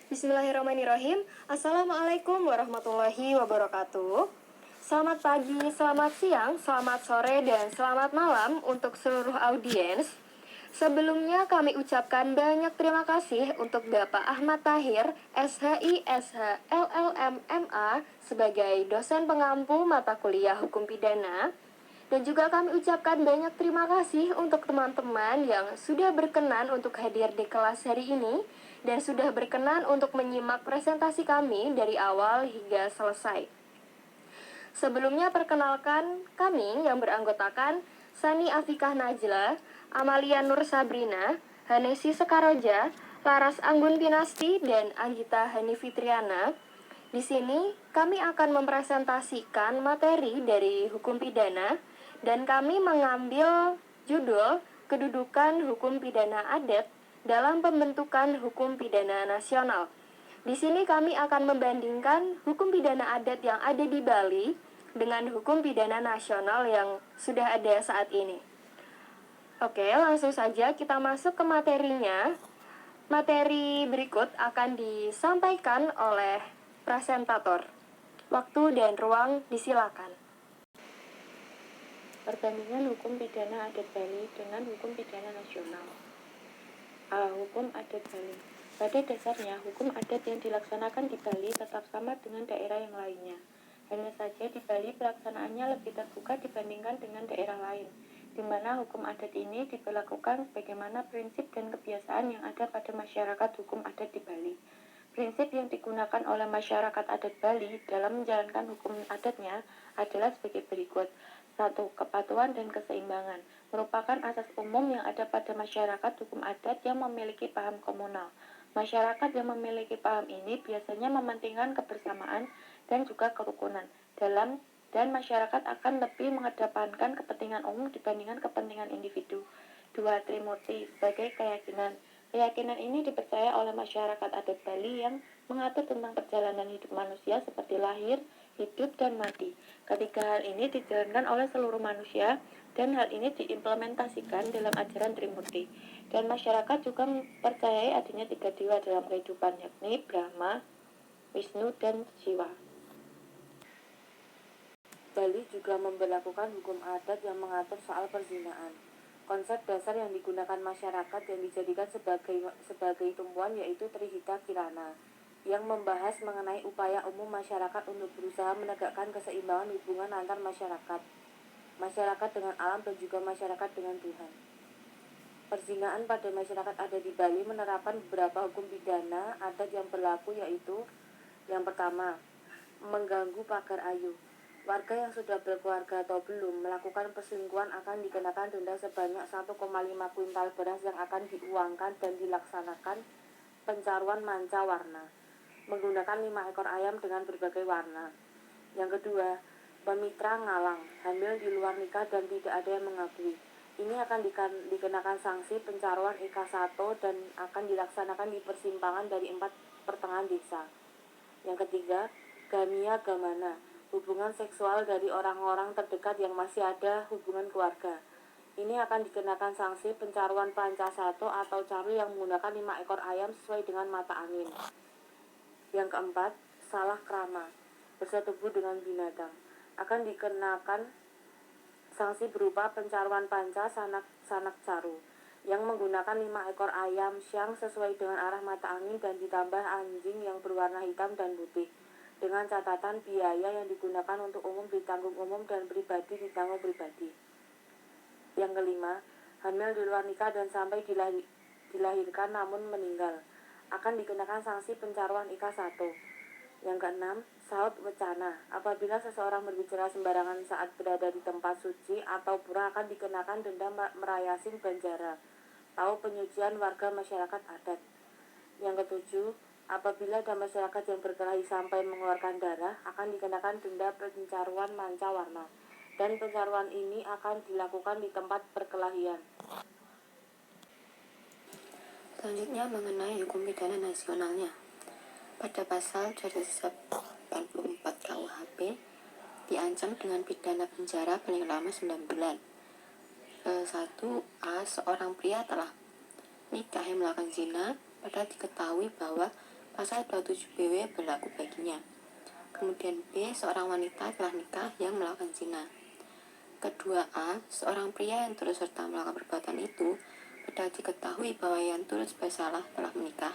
Bismillahirrahmanirrahim. Assalamualaikum warahmatullahi wabarakatuh. Selamat pagi, selamat siang, selamat sore, dan selamat malam untuk seluruh audiens. Sebelumnya kami ucapkan banyak terima kasih untuk Bapak Ahmad Tahir, SHI, SH, LLM, MA sebagai dosen pengampu mata kuliah hukum pidana. Dan juga kami ucapkan banyak terima kasih untuk teman-teman yang sudah berkenan untuk hadir di kelas hari ini dan sudah berkenan untuk menyimak presentasi kami dari awal hingga selesai. Sebelumnya perkenalkan kami yang beranggotakan Sani Afikah Najla, Amalia Nur Sabrina, Hanesi Sekaroja, Laras Anggun Pinasti, dan Anggita Hani Fitriana. Di sini kami akan mempresentasikan materi dari hukum pidana dan kami mengambil judul kedudukan hukum pidana adat dalam pembentukan hukum pidana nasional. Di sini kami akan membandingkan hukum pidana adat yang ada di Bali dengan hukum pidana nasional yang sudah ada saat ini. Oke, langsung saja kita masuk ke materinya. Materi berikut akan disampaikan oleh presentator. Waktu dan ruang disilakan. Perbandingan hukum pidana adat Bali dengan hukum pidana nasional. Hukum adat Bali. Pada dasarnya, hukum adat yang dilaksanakan di Bali tetap sama dengan daerah yang lainnya. Hanya saja di Bali pelaksanaannya lebih terbuka dibandingkan dengan daerah lain, di mana hukum adat ini diberlakukan sebagaimana prinsip dan kebiasaan yang ada pada masyarakat hukum adat di Bali. Prinsip yang digunakan oleh masyarakat adat Bali dalam menjalankan hukum adatnya adalah sebagai berikut. 1. Kepatuhan dan keseimbangan merupakan asas umum yang ada pada masyarakat hukum adat yang memiliki paham komunal. Masyarakat yang memiliki paham ini biasanya mementingkan kebersamaan dan juga kerukunan dan masyarakat akan lebih mengedepankan kepentingan umum dibandingkan kepentingan individu. 2. Trimurti sebagai keyakinan. Keyakinan ini dipercaya oleh masyarakat adat Bali yang mengatur tentang perjalanan hidup manusia seperti lahir, hidup, dan mati. Ketiga hal ini dijalankan oleh seluruh manusia dan hal ini diimplementasikan dalam ajaran Trimurti. Dan masyarakat juga mempercayai adanya 3 dewa dalam kehidupan, yakni Brahma, Wisnu, dan Siwa. Bali juga memberlakukan hukum adat yang mengatur soal perzinahan. Konsep dasar yang digunakan masyarakat yang dijadikan sebagai tumpuan yaitu Trihita Kirana, yang membahas mengenai upaya umum masyarakat untuk berusaha menegakkan keseimbangan hubungan antar masyarakat dengan alam dan juga masyarakat dengan Tuhan. Perzinahan pada masyarakat adat di Bali menerapkan beberapa hukum pidana adat yang berlaku, yaitu yang pertama, mengganggu pagar ayu. Warga yang sudah berkeluarga atau belum melakukan perselingkuhan akan dikenakan denda sebanyak 1,5 kuintal beras yang akan diuangkan dan dilaksanakan pencaruan manca warna menggunakan 5 ekor ayam dengan berbagai warna. Yang kedua, pemitra ngalang, hamil di luar nikah dan tidak ada yang mengakui. Ini akan dikenakan sanksi pencaruan IK1 dan akan dilaksanakan di persimpangan dari 4 pertengahan desa. Yang ketiga, gamia gamana, hubungan seksual dari orang-orang terdekat yang masih ada hubungan keluarga. Ini akan dikenakan sanksi pencaruan panca 1 atau caru yang menggunakan 5 ekor ayam sesuai dengan mata angin. Yang keempat, salah krama, bersetubuh dengan binatang, akan dikenakan sanksi berupa pencaruan panca sanak caru yang menggunakan 5 ekor ayam syang sesuai dengan arah mata angin dan ditambah anjing yang berwarna hitam dan putih, dengan catatan biaya yang digunakan untuk umum ditanggung umum dan pribadi ditanggung pribadi. Yang kelima, hamil di luar nikah dan sampai dilahirkan namun meninggal, akan dikenakan sanksi pencaruan IK1. Yang keenam, saut wecana, apabila seseorang berbicara sembarangan saat berada di tempat suci atau pura akan dikenakan denda merayasing banjara, tahu penyucian warga masyarakat adat. Yang ketujuh, apabila ada masyarakat yang berkelahi sampai mengeluarkan darah akan dikenakan denda pencaruan manca warna, dan pencaruan ini akan dilakukan di tempat perkelahian. Selanjutnya mengenai hukum pidana nasionalnya. Pada pasal 284 KUHP diancam dengan pidana penjara paling lama 9 bulan. 1A. Seorang pria telah nikah yang melakukan zina padahal diketahui bahwa pasal 27 BW berlaku baginya. Kemudian B, seorang wanita telah nikah yang melakukan zina. Kedua A, seorang pria yang turut serta melakukan perbuatan itu pada diketahui bahwa yang turut bersalah telah menikah.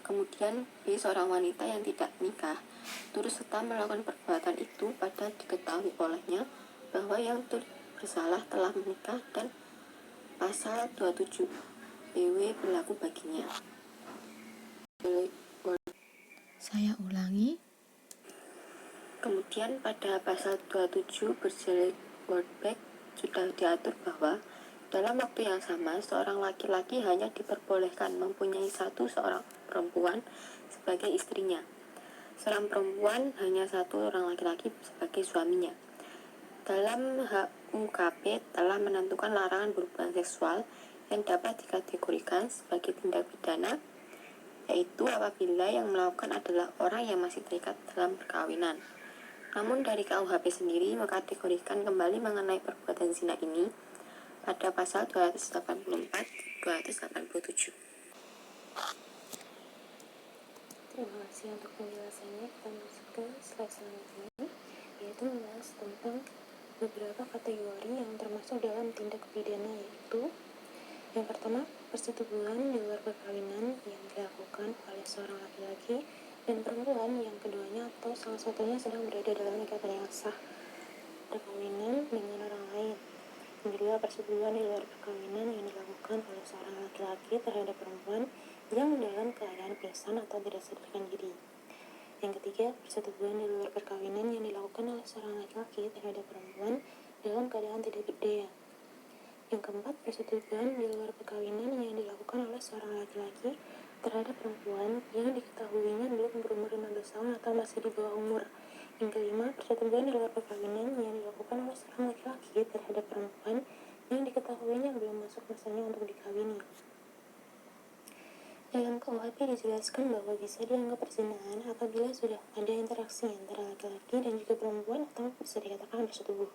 Kemudian B, seorang wanita yang tidak menikah turut serta melakukan perbuatan itu pada diketahui olehnya bahwa yang turut bersalah telah menikah dan pasal 27 BW berlaku baginya. Saya ulangi. Kemudian pada pasal 27 berjelik wordback sudah diatur bahwa dalam waktu yang sama seorang laki-laki hanya diperbolehkan mempunyai seorang perempuan sebagai istrinya. Seorang perempuan hanya satu orang laki-laki sebagai suaminya. Dalam HUKP telah menentukan larangan berhubungan seksual yang dapat dikategorikan sebagai tindak pidana, yaitu apabila yang melakukan adalah orang yang masih terikat dalam perkawinan. Namun dari KUHP sendiri mengkategorikan kembali mengenai perbuatan zina ini pada pasal 284-287. Terima kasih untuk penjelasannya. Kita masuk ke slide selanjutnya, yaitu membahas tentang beberapa kategori yang termasuk dalam tindak pidana, yaitu yang pertama, persetubuhan di luar perkawinan yang dilakukan oleh seorang laki-laki dan perempuan yang keduanya atau salah satunya sedang berada dalam ikatan yang sah perkawinan dengan orang lain. Yang kedua, persetubuhan di luar perkawinan yang dilakukan oleh seorang laki-laki terhadap perempuan yang dalam keadaan pingsan atau tidak sadarkan diri. Yang ketiga, persetubuhan di luar perkawinan yang dilakukan oleh seorang laki-laki terhadap perempuan dalam keadaan tidak berdaya. Yang keempat, persetubuhan di luar perkawinan yang dilakukan oleh seorang laki-laki terhadap perempuan yang diketahuinya belum berumur 15 tahun atau masih di bawah umur. Yang kelima, persetubuhan di luar perkawinan yang dilakukan oleh seorang laki-laki terhadap perempuan yang diketahuinya belum masuk masanya untuk dikawini. Dalam KUHP dijelaskan bahwa bisa dianggap perzinahan apabila sudah ada interaksi antara laki-laki dan juga perempuan atau bisa dikatakan bersetubuh.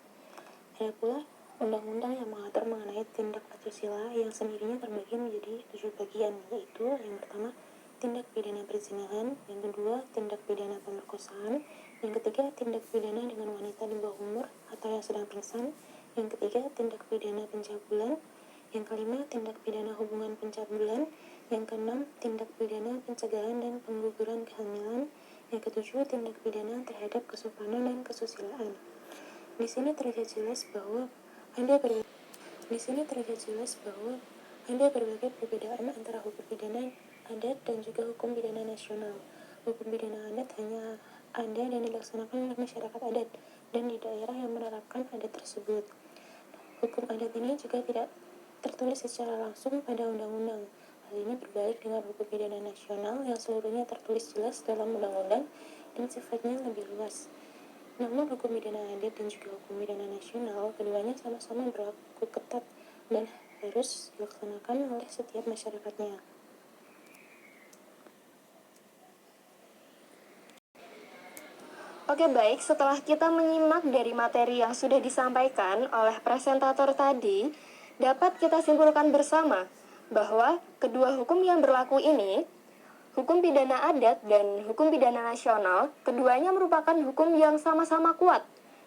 Ada pula undang-undang yang mengatur mengenai tindak asusila yang sendirinya terbagi menjadi 7 bagian, yaitu yang pertama tindak pidana perzinahan, yang kedua tindak pidana pemerkosaan, yang ketiga tindak pidana dengan wanita di bawah umur atau yang sedang pingsan, yang ketiga tindak pidana pencabulan, yang kelima tindak pidana hubungan pencabulan, yang keenam tindak pidana pencegahan dan pengguguran kehamilan, yang ketujuh tindak pidana terhadap kesopanan dan kesusilaan. Di sini terlihat jelas bahwa ada berbagai perbedaan antara hukum pidana adat dan juga hukum pidana nasional. Hukum pidana adat hanya ada dan dilaksanakan oleh masyarakat adat dan di daerah yang menerapkan adat tersebut. Hukum adat ini juga tidak tertulis secara langsung pada undang-undang. Hal ini berbalik dengan hukum pidana nasional yang seluruhnya tertulis jelas dalam undang-undang dan sifatnya lebih luas. Namun hukum pidana adat dan juga hukum pidana nasional keduanya sama-sama berlaku ketat dan harus dilaksanakan oleh setiap masyarakatnya. Oke baik, setelah kita menyimak dari materi yang sudah disampaikan oleh presentator tadi, dapat kita simpulkan bersama bahwa kedua hukum yang berlaku ini, hukum pidana adat dan hukum pidana nasional, keduanya merupakan hukum yang sama-sama kuat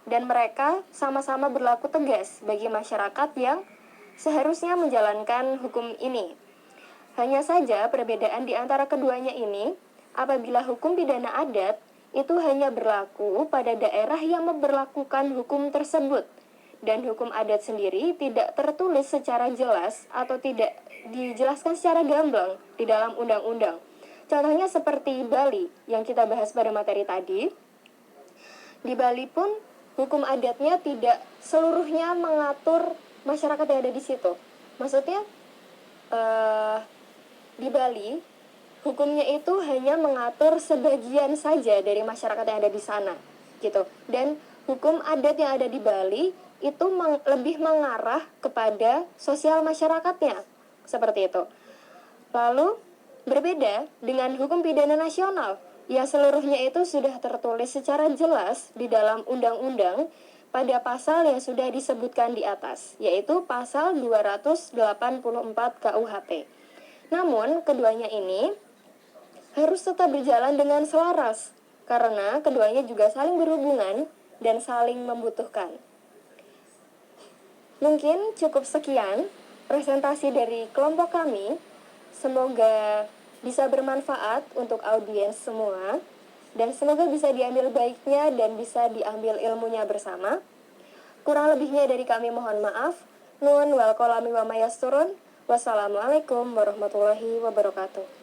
dan mereka sama-sama berlaku tegas bagi masyarakat yang seharusnya menjalankan hukum ini. Hanya saja perbedaan di antara keduanya ini, apabila hukum pidana adat itu hanya berlaku pada daerah yang memberlakukan hukum tersebut, dan hukum adat sendiri tidak tertulis secara jelas atau tidak dijelaskan secara gamblang di dalam undang-undang. Contohnya seperti Bali yang kita bahas pada materi tadi. Di Bali pun hukum adatnya tidak seluruhnya mengatur masyarakat yang ada di situ. Maksudnya di Bali hukumnya itu hanya mengatur sebagian saja dari masyarakat yang ada di sana, gitu. Dan hukum adat yang ada di Bali itu lebih mengarah kepada sosial masyarakatnya, seperti itu. Lalu berbeda dengan hukum pidana nasional yang seluruhnya itu sudah tertulis secara jelas di dalam undang-undang pada pasal yang sudah disebutkan di atas, yaitu pasal 284 KUHP. Namun keduanya ini harus tetap berjalan dengan selaras, karena keduanya juga saling berhubungan dan saling membutuhkan. Mungkin cukup sekian presentasi dari kelompok kami. Semoga bisa bermanfaat untuk audiens semua, dan semoga bisa diambil baiknya dan bisa diambil ilmunya bersama. Kurang lebihnya dari kami mohon maaf. Nun wal kolami wa mayasturun. Wassalamualaikum warahmatullahi wabarakatuh.